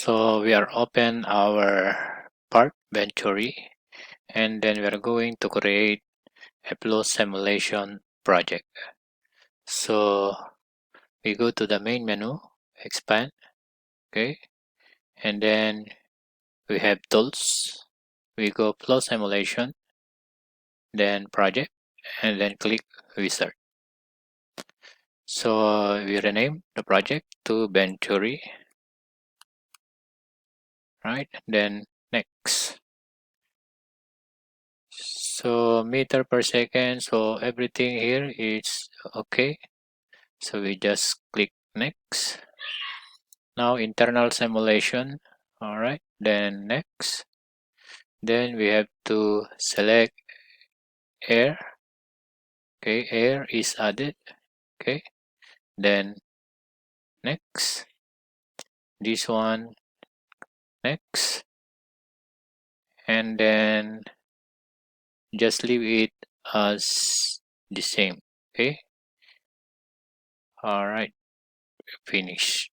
So we are open our part Venturi, and then we are going to create a flow simulation project. So we go to the main menu, expand, okay, and then we have tools. We go flow simulation, then project, and then click wizard. So we rename the project to Venturi, right? Then next. So meter per second, so everything here is okay. So we just click next. Now internal simulation, all right, then next. Then we have to select air, okay, air is added, okay, then next. This one, next, and then just leave it as the same, okay. All right, finish.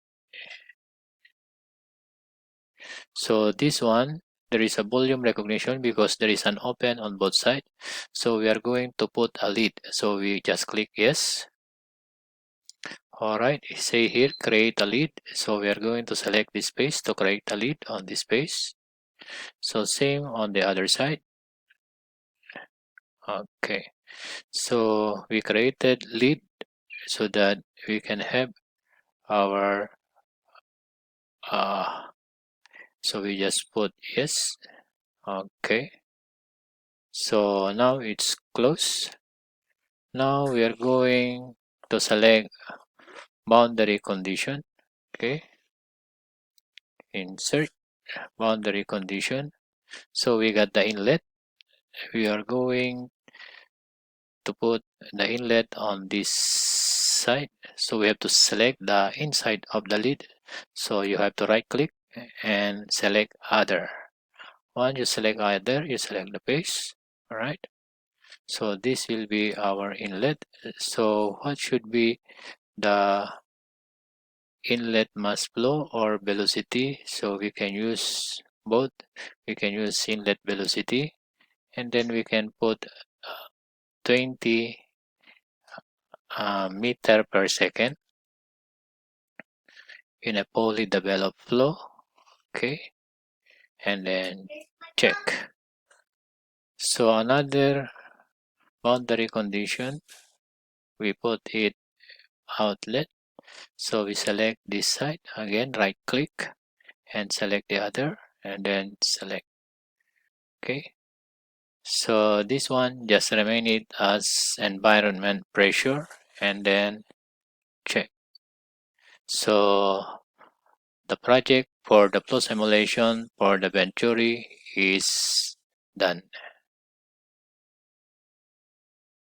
So this one, there is a volume recognition because there is an open on both sides. So we are going to put a lead. So we just click yes. All right, say here create a lead. So we are going to select this space to create a lead on this space. So same on the other side. Okay, so we created lead so that we can have our so we just put yes. Okay, so now it's closed. Now we are going to select boundary condition. Okay, insert boundary condition. So we got the inlet. We are going to put the inlet on this side. So we have to select the inside of the lid. So you have to right click and select other. Once you select other, you select the base. All right. So this will be our inlet. So what should be the inlet mass flow or velocity? So we can use both. We can use inlet velocity, and then we can put 20 meter per second in a poorly developed flow. Okay, and then check. So another boundary condition, we put it outlet. So we select this side again, right click and select the other, and then select. Okay, so this one just remain it as environment pressure and then check. So the project for the flow simulation for the Venturi is done.